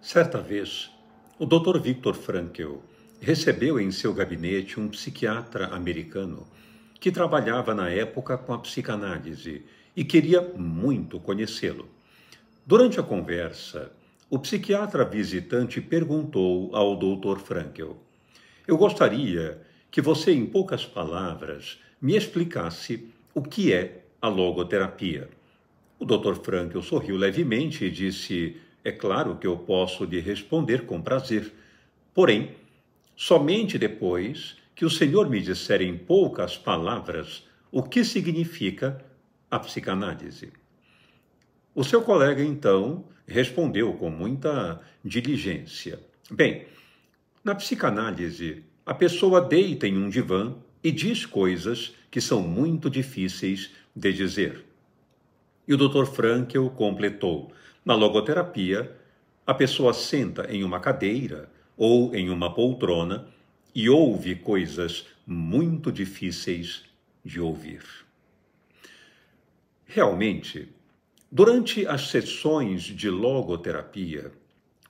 Certa vez, o Dr. Viktor Frankl recebeu em seu gabinete um psiquiatra americano que trabalhava na época com a psicanálise e queria muito conhecê-lo. Durante a conversa, o psiquiatra visitante perguntou ao Dr. Frankl: "Eu gostaria que você, em poucas palavras, me explicasse o que é a logoterapia." O Dr. Frankl sorriu levemente e disse: "É claro que eu posso lhe responder com prazer. Porém, somente depois que o senhor me disser em poucas palavras o que significa a psicanálise." O seu colega, então, respondeu com muita diligência: "Bem, na psicanálise, a pessoa deita em um divã e diz coisas que são muito difíceis de dizer." E o Dr. Frankl completou: "Na logoterapia, a pessoa senta em uma cadeira ou em uma poltrona e ouve coisas muito difíceis de ouvir." Realmente, durante as sessões de logoterapia,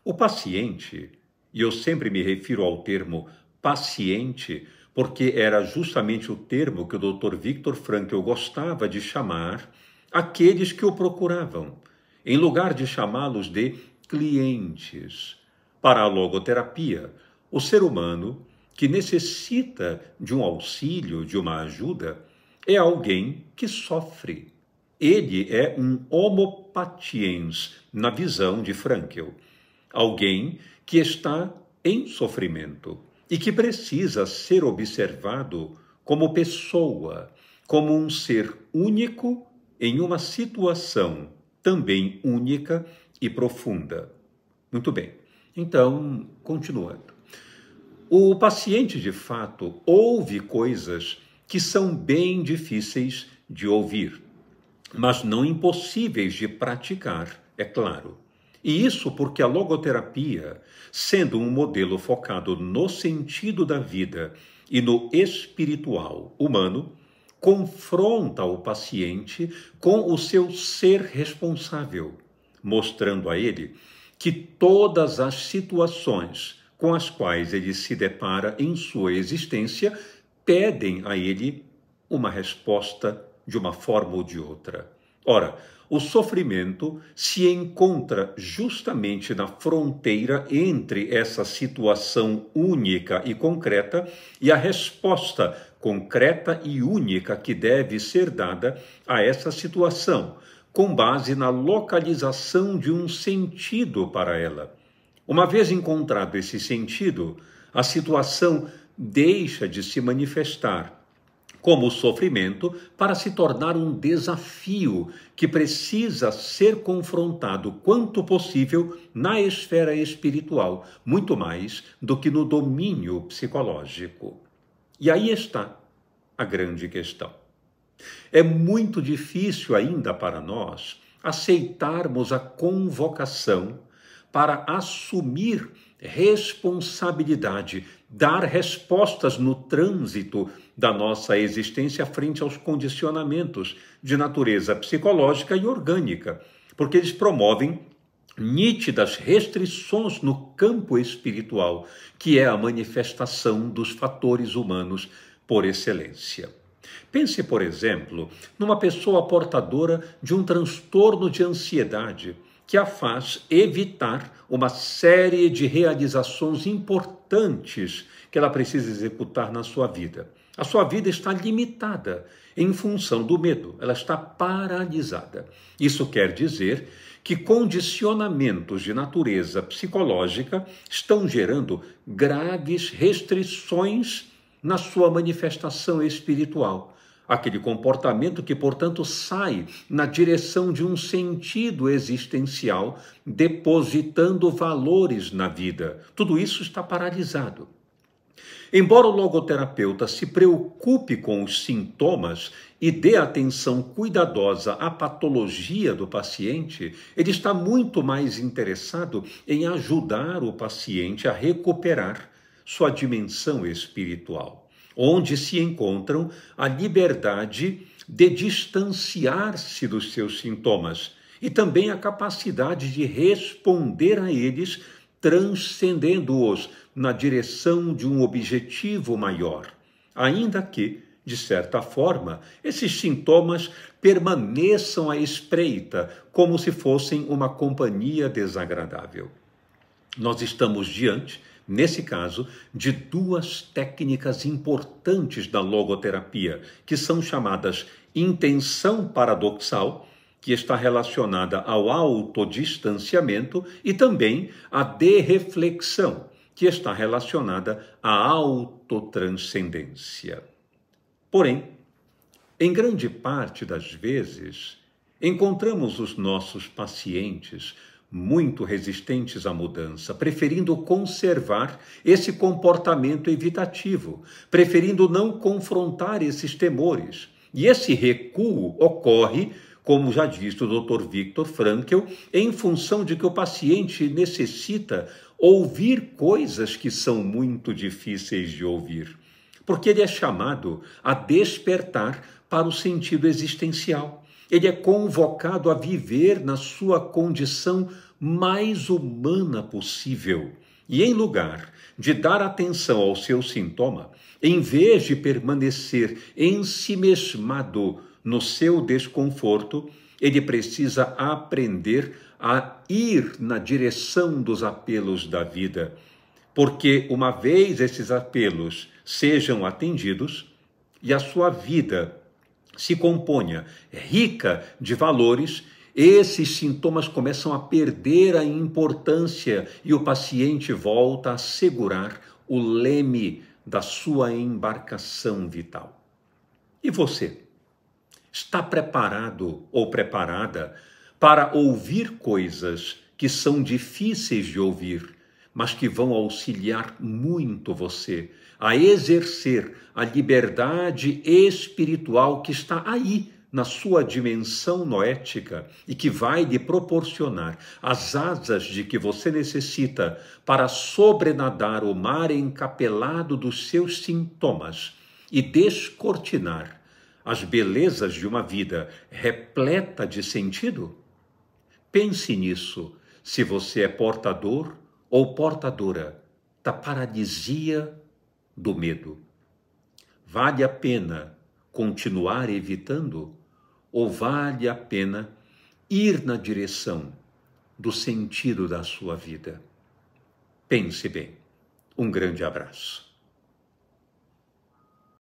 o paciente, e eu sempre me refiro ao termo paciente, porque era justamente o termo que o Dr. Viktor Frankl gostava de chamar aqueles que o procuravam, em lugar de chamá-los de clientes. Para a logoterapia, o ser humano que necessita de um auxílio, de uma ajuda, é alguém que sofre. Ele é um homo patiens, na visão de Frankl. Alguém que está em sofrimento e que precisa ser observado como pessoa, como um ser único em uma situação também única e profunda. Muito bem. Então, continuando. O paciente, de fato, ouve coisas que são bem difíceis de ouvir, mas não impossíveis de praticar, é claro. E isso porque a logoterapia, sendo um modelo focado no sentido da vida e no espiritual humano, confronta o paciente com o seu ser responsável, mostrando a ele que todas as situações com as quais ele se depara em sua existência pedem a ele uma resposta de uma forma ou de outra. Ora, o sofrimento se encontra justamente na fronteira entre essa situação única e concreta e a resposta concreta e única que deve ser dada a essa situação, com base na localização de um sentido para ela. Uma vez encontrado esse sentido, a situação deixa de se manifestar como sofrimento para se tornar um desafio que precisa ser confrontado quanto possível na esfera espiritual, muito mais do que no domínio psicológico. E aí está a grande questão. É muito difícil ainda para nós aceitarmos a convocação para assumir responsabilidade, dar respostas no trânsito da nossa existência frente aos condicionamentos de natureza psicológica e orgânica, porque eles promovem nítidas restrições no campo espiritual, que é a manifestação dos fatores humanos por excelência. Pense, por exemplo, numa pessoa portadora de um transtorno de ansiedade que a faz evitar uma série de realizações importantes que ela precisa executar na sua vida. A sua vida está limitada em função do medo, ela está paralisada. Isso quer dizer que condicionamentos de natureza psicológica estão gerando graves restrições na sua manifestação espiritual. Aquele comportamento que, portanto, sai na direção de um sentido existencial, depositando valores na vida. Tudo isso está paralisado. Embora o logoterapeuta se preocupe com os sintomas e dê atenção cuidadosa à patologia do paciente, ele está muito mais interessado em ajudar o paciente a recuperar sua dimensão espiritual, onde se encontram a liberdade de distanciar-se dos seus sintomas e também a capacidade de responder a eles transcendendo-os na direção de um objetivo maior, ainda que, de certa forma, esses sintomas permaneçam à espreita, como se fossem uma companhia desagradável. Nós estamos diante, nesse caso, de duas técnicas importantes da logoterapia, que são chamadas intenção paradoxal, que está relacionada ao autodistanciamento, e também a derreflexão, que está relacionada à autotranscendência. Porém, em grande parte das vezes, encontramos os nossos pacientes muito resistentes à mudança, preferindo conservar esse comportamento evitativo, preferindo não confrontar esses temores. E esse recuo ocorre, como já disse o Dr. Viktor Frankl, em função de que o paciente necessita ouvir coisas que são muito difíceis de ouvir, porque ele é chamado a despertar para o sentido existencial. Ele é convocado a viver na sua condição mais humana possível. E em lugar de dar atenção ao seu sintoma, em vez de permanecer ensimesmado no seu desconforto, ele precisa aprender a ir na direção dos apelos da vida. Porque uma vez esses apelos sejam atendidos e a sua vida se componha rica de valores, esses sintomas começam a perder a importância e o paciente volta a segurar o leme da sua embarcação vital. E você? Está preparado ou preparada para ouvir coisas que são difíceis de ouvir, mas que vão auxiliar muito você a exercer a liberdade espiritual que está aí na sua dimensão noética e que vai lhe proporcionar as asas de que você necessita para sobrenadar o mar encapelado dos seus sintomas e descortinar as belezas de uma vida repleta de sentido? Pense nisso, se você é portador ou portadora da paralisia do medo. Vale a pena continuar evitando ou vale a pena ir na direção do sentido da sua vida? Pense bem. Um grande abraço.